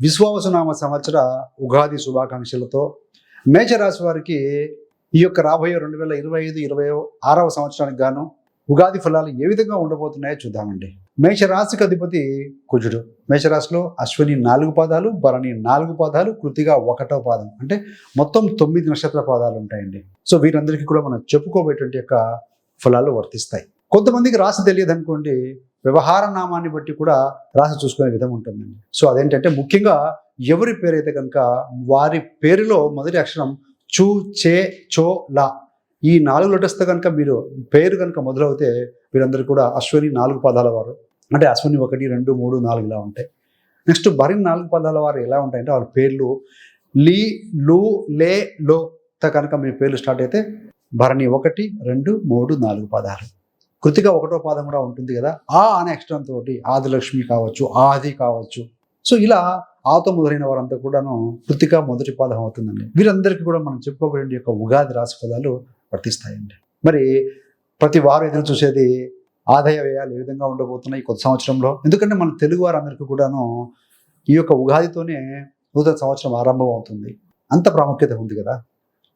విశ్వావసునామ సంవత్సర ఉగాది శుభాకాంక్షలతో మేషరాశి వారికి ఈ యొక్క రాబోయే 2025-26వ సంవత్సరానికి గాను ఉగాది ఫలాలు ఏ విధంగా ఉండబోతున్నాయో చూద్దామండి. మేషరాశికి అధిపతి కుజుడు. మేషరాశిలో అశ్విని 4 పాదాలు, భరణి 4 పాదాలు, కృతిగా 1వ పాదం, అంటే మొత్తం 9 నక్షత్ర పాదాలు ఉంటాయండి. సో వీరందరికీ కూడా మనం చెప్పుకోబోయేటువంటి యొక్క ఫలాలు వర్తిస్తాయి. కొంతమందికి రాశి తెలియదు అనుకోండి, వ్యవహార నామాన్ని బట్టి కూడా రాశి చూసుకునే విధం ఉంటుందండి. సో అదేంటంటే ముఖ్యంగా ఎవరి పేరైతే కనుక వారి పేరులో మొదటి అక్షరం చూ, చే, చో, లా ఈ 4 లెటర్స్తో కనుక మీరు పేరు కనుక మొదలవుతే వీరందరూ కూడా అశ్విని 4 పాదాల వారు, అంటే అశ్విని 1, 2, 3, 4 ఇలా ఉంటాయి. నెక్స్ట్ భరణి 4 పాదాల వారు ఎలా ఉంటాయంటే వాళ్ళ పేర్లు లీ, లు, లే, లోతో కనుక మీ పేర్లు స్టార్ట్ అయితే భరణి 1, 2, 3, 4 పాదాలు. కృతిగా 1వ పాదం కూడా ఉంటుంది కదా, ఆ అనే అక్షరం తోటి ఆదిలక్ష్మి కావచ్చు, ఆది కావచ్చు. సో ఇలా ఆతో మొదలైన వారంతా కూడాను కృతిక మొదటి పాదం అవుతుందండి. వీరందరికీ కూడా మనం చెప్పుకోబడే యొక్క ఉగాది రాశి ఫలాలు వర్తిస్తాయండి. మరి ప్రతి వారు ఎదురు చూసేది ఆదాయ వ్యయాలు ఏ విధంగా ఉండబోతున్నాయి కొత్త సంవత్సరంలో. ఎందుకంటే మన తెలుగు వారందరికీ కూడాను ఈ యొక్క ఉగాదితోనే నూతన సంవత్సరం ఆరంభం అవుతుంది. అంత ప్రాముఖ్యత ఉంది కదా.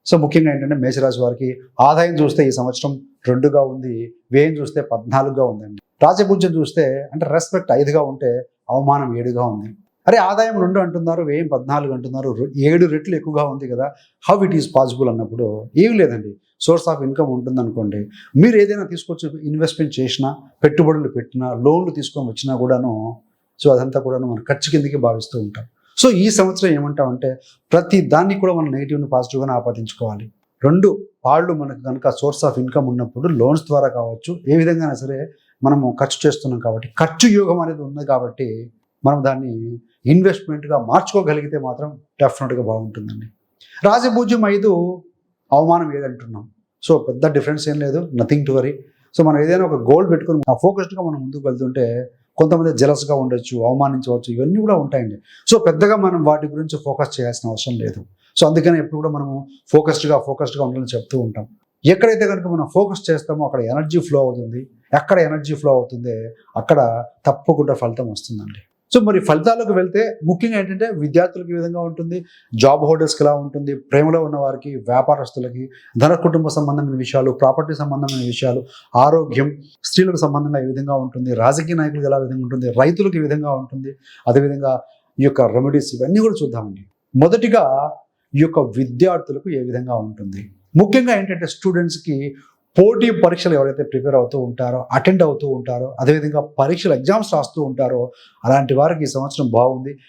సో ముఖ్యంగా ఏంటంటే మేషరాశి వారికి ఆదాయం చూస్తే ఈ సంవత్సరం 2గా ఉంది, వ్యయం చూస్తే 14గా ఉందండి. రాజపూజ్యం చూస్తే అంటే రెస్పెక్ట్ 5గా ఉంటే అవమానం 7గా ఉంది. అరే ఆదాయం 2 అంటున్నారు, వ్యయం 14 అంటున్నారు, 7 రెట్లు ఎక్కువగా ఉంది కదా, హౌ ఇట్ ఈస్ పాసిబుల్ అన్నప్పుడు ఏం లేదండి. సోర్స్ ఆఫ్ ఇన్కమ్ ఉంటుంది అనుకోండి, మీరు ఏదైనా తీసుకొచ్చి ఇన్వెస్ట్మెంట్ చేసినా, పెట్టుబడులు పెట్టినా, లోన్లు తీసుకొని వచ్చినా కూడాను సో అదంతా కూడాను మనం ఖర్చు కిందకి భావిస్తూ ఉంటాం. సో ఈ సంవత్సరం ఏమంటామంటే ప్రతి దాన్ని కూడా మనం నెగిటివ్ని పాజిటివ్గానే ఆపాదించుకోవాలి. 2 పాళ్ళు మనకు కనుక సోర్స్ ఆఫ్ ఇన్కమ్ ఉన్నప్పుడు లోన్స్ ద్వారా కావచ్చు, ఏ విధంగా సరే మనము ఖర్చు చేస్తున్నాం కాబట్టి, ఖర్చు యోగం అనేది ఉంది కాబట్టి మనం దాన్ని ఇన్వెస్ట్మెంట్గా మార్చుకోగలిగితే మాత్రం డెఫినెట్గా బాగుంటుందండి. రాజపూజ్యం 5, అవమానం 7 అంటున్నాం. సో పెద్ద డిఫరెన్స్ ఏం లేదు, నథింగ్ టు వరీ. సో మనం ఏదైనా ఒక గోల్ పెట్టుకుని ఫోకస్డ్గా మనం ముందుకు వెళ్తుంటే కొంతమంది జెలస్గా ఉండొచ్చు, అవమానించవచ్చు, ఇవన్నీ కూడా ఉంటాయండి. సో పెద్దగా మనం వాటి గురించి ఫోకస్ చేయాల్సిన అవసరం లేదు. సో అందుకని ఎప్పుడు కూడా మనము ఫోకస్డ్గా ఉండాలని చెప్తూ ఉంటాం. ఎక్కడైతే కనుక మనం ఫోకస్ చేస్తామో అక్కడ ఎనర్జీ ఫ్లో అవుతుంది. ఎక్కడ ఎనర్జీ ఫ్లో అవుతుంది అక్కడ తప్పకుండా ఫలితం వస్తుందండి. సో మరి ఫలితాలకు వెళ్తే ముఖ్యంగా ఏంటంటే విద్యార్థులకు ఈ విధంగా ఉంటుంది, జాబ్ హోల్డర్స్కి ఎలా ఉంటుంది, ప్రేమలో ఉన్న వారికి, వ్యాపారస్తులకి, ధన కుటుంబ సంబంధమైన విషయాలు, ప్రాపర్టీ సంబంధమైన విషయాలు, ఆరోగ్యం, స్త్రీలకు సంబంధంగా ఈ విధంగా ఉంటుంది, రాజకీయ నాయకులకు ఎలా విధంగా ఉంటుంది, రైతులకు ఈ విధంగా ఉంటుంది, అదేవిధంగా ఈ యొక్క రెమెడీస్ ఇవన్నీ కూడా చూద్దామండి. మొదటిగా ఈ యొక్క విద్యార్థులకు ఏ విధంగా ఉంటుంది. ముఖ్యంగా ఏంటంటే స్టూడెంట్స్కి పోటీ పరీక్షలు ఎవరైతే ప్రిపేర్ అవుతూ ఉంటారో, అటెండ్ అవుతూ ఉంటారో, అదేవిధంగా పరీక్షలు ఎగ్జామ్స్ రాస్తూ ఉంటారో అలాంటి వారికి ఈ సంవత్సరం బాగుంది.